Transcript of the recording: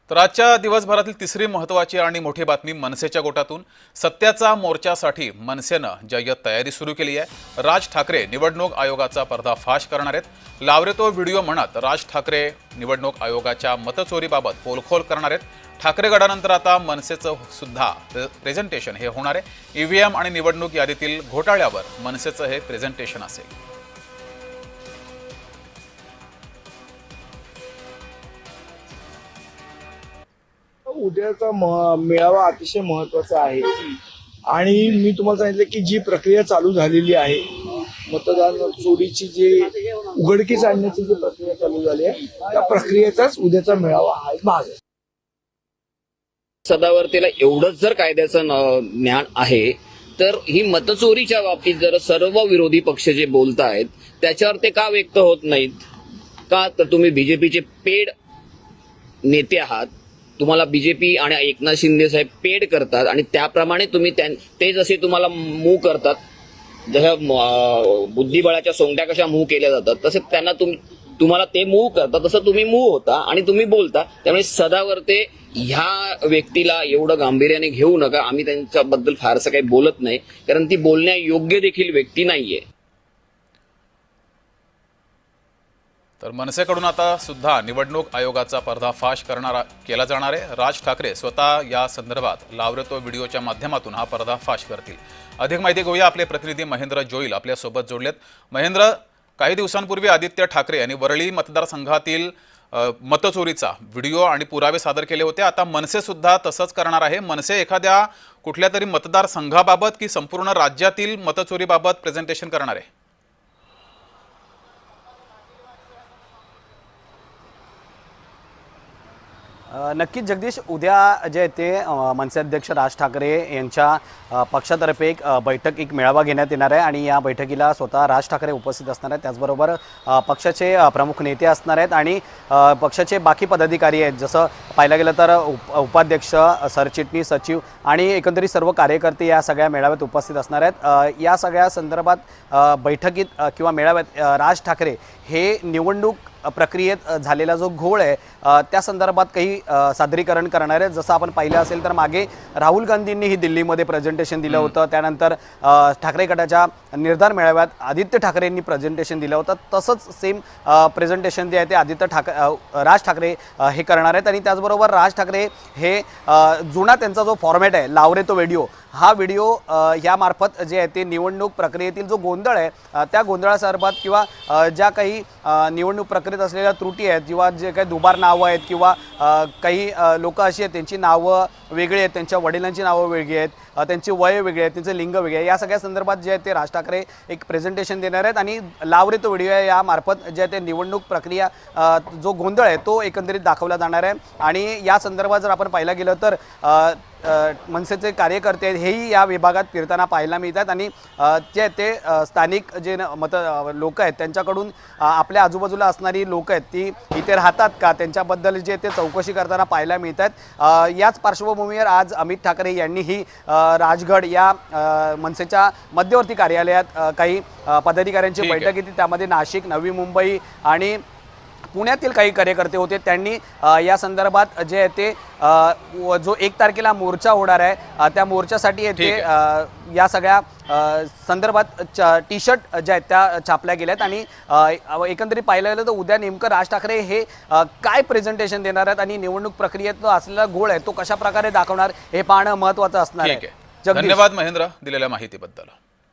तर आजच्या दिवसभरातील तिसरी महत्त्वाची आणि मोठी बातमी मनसेच्या गोटातून सत्याचा मोर्चासाठी मनसेनं जय्यत तयारी सुरू केली आहे। राज ठाकरे निवडणूक आयोगाचा पर्दाफाश करणार आहेत। लावरे तो व्हिडिओ म्हणत राज ठाकरे निवडणूक आयोगाच्या मतचोरीबाबत पोलखोल करणार आहेत। ठाकरे गटानंतर आता मनसेचं सुद्धा प्रेझेंटेशन हे होणार आहे। ईव्हीएम आणि निवडणूक यादीतील घोटाळ्यावर मनसेचं हे प्रेझेंटेशन असेल। उद्याचा मेळावा अतिशय महत्त्वाचा आहे आणि मी तुम्हाला सांगितलं की जी प्रक्रिया चालू झालेली आहे, मतदान चोरीची जी उघडकीस आणण्याची जी प्रक्रिया चालू झाली आहे, त्या प्रक्रियेचाच उद्याचा मेळावा हा एक भाग आहे। सदावर्तेला एवढंच जर कायद्याचं ज्ञान आहे तर ही मतचोरीच्या बाबतीत जर सर्व विरोधी पक्ष जे बोलतायत त्याच्यावर ते का व्यक्त होत नाहीत का? तर तुम्ही बीजेपीचे पेड नेते आहात, तुम्हाला बीजेपी आणि एकनाथ शिंदे साहेब पेड करतात आणि त्याप्रमाणे तुम्ही ते जसे तुम्हाला मूव करतात, जसं बुद्धिबळाच्या सोंगट्या कशा मूव केल्या जातात तसे त्यांना तुम्हाला ते मूव करतात, तसं तुम्ही मूव होता आणि तुम्ही बोलता। त्यामुळे सदावर्ते ह्या व्यक्तीला एवढं गांभीर्याने घेऊ नका। आम्ही त्यांच्याबद्दल फारसं काही बोलत नाही, कारण ती बोलण्या योग्य देखील व्यक्ती नाहीये। तर मनसेकडून आता सुद्धा निवडणूक आयोगाचा पर्दाफाश केला जाणार आहे। राज ठाकरे स्वतः या संदर्भात लावरे तो व्हिडिओच्या माध्यमातून हा पर्दाफाश करतील। अधिक माहिती घेऊया, आपले प्रतिनिधी महेंद्र जोईल आपल्या सोबत जोडलेत। महेंद्र, काही दिवसांपूर्वी आदित्य ठाकरे यांनी वरळी मतदारसंघातील मतचोरीचा व्हिडिओ आणि पुरावे सादर केले होते। आता मनसे सुद्धा तसंच करणार आहे। मनसे एखाद्या कुठल्या तरी मतदारसंघाबाबत की संपूर्ण राज्यातील मतचोरीबाबत प्रेझेंटेशन करणार आहे? नक्कीच जगदीश, उद्या जे ते मनसे अध्यक्ष राज ठाकरे यांच्या पक्षातर्फे एक बैठक, एक मेळावा घेण्यात येणार आहे आणि या बैठकीला स्वतः राज ठाकरे उपस्थित असणार आहेत। त्याचबरोबर पक्षाचे प्रमुख नेते असणार आहेत आणि पक्षाचे बाकी पदाधिकारी आहेत, जसं पाहायला गेलं तर उपाध्यक्ष, सरचिटणीस, सचिव आणि एकंदरीत सर्व कार्यकर्ते या सगळ्या मेळाव्यात उपस्थित असणार आहेत। या सगळ्या संदर्भात बैठकीत किंवा मेळाव्यात राज ठाकरे हे निवडणूक प्रक्रियेत झालेला जो घोळ आहे त्या संदर्भात काही सादरीकरण करणार आहेत। जसं आपण पाहिलं असेल तर मागे राहुल गांधींनी ही दिल्लीमध्ये प्रेझेंटेशन दिलं होतं, त्यानंतर ठाकरे गटाच्या निर्धार मेळाव्यात आदित्य ठाकरेंनी प्रेझेंटेशन दिलं होतं। तसंच सेम प्रेझेंटेशन जे आहे ते राज ठाकरे हे करणार आहेत आणि त्याचबरोबर राज ठाकरे हे जुना त्यांचा जो फॉर्मॅट आहे लावरे तो व्हिडिओ, हा व्हिडिओ यामार्फत जे आहे ते निवडणूक प्रक्रियेतील जो गोंधळ आहे त्या गोंधळासंदर्भात किंवा ज्या काही निवडणूक प्रक्रियेत असलेल्या त्रुटी आहेत किंवा जे काही दुबार नावं आहेत किंवा काही लोक अशी आहेत त्यांची नावं वेगळी आहेत, त्यांच्या वडिलांची नावं वेगळी आहेत, त्यांची वय वेगळी आहे, त्यांचे लिंग वेगळे आहे, या सगळ्या संदर्भात जे आहे ते राज ठाकरे एक प्रेझेंटेशन देणार आहेत आणि लावरे तो व्हिडिओ यामार्फत जे आहे ते निवडणूक प्रक्रिया जो गोंधळ आहे तो एकंदरीत दाखवला जाणार आहे। आणि या संदर्भात जर आपण पाहायला गेलं तर मनसेचे कार्यकर्ते हेही या विभागात फिरताना पाहायला मिळतात आणि जे ते स्थानिक जे लोक आहेत त्यांच्याकडून आपल्या आजूबाजूला असणारी लोक आहेत ती इथे राहतात का त्यांच्याबद्दल जे ते चौकशी करताना पाहायला मिळतात। याच पार्श्वभूमीवर आज अमित ठाकरे यांनीही राजगड या मनसेच्या मध्यवर्ती कार्यालयात काही पदाधिकाऱ्यांची बैठक घेतली। त्यामध्ये नाशिक, नवी मुंबई आणि पुण्यातील काही कार्यकर्ते होते। त्यांनी या संदर्भात जे आहे ते जो 1 तारखेला मोर्चा होणार आहे त्या मोर्चासाठी येथे या सगळ्या संदर्भात टी शर्ट ज्या आहेत त्या छापल्या गेल्यात आणि एकंदरीत पाहिलं गेलं तर उद्या नेमकं राज ठाकरे हे काय प्रेझेंटेशन देणार आहेत आणि निवडणूक प्रक्रियेत असलेला घोळ आहे तो कशा प्रकारे दाखवणार हे पाहणं महत्त्वाचं असणार आहे। धन्यवाद महेंद्र दिलेल्या माहितीबद्दल।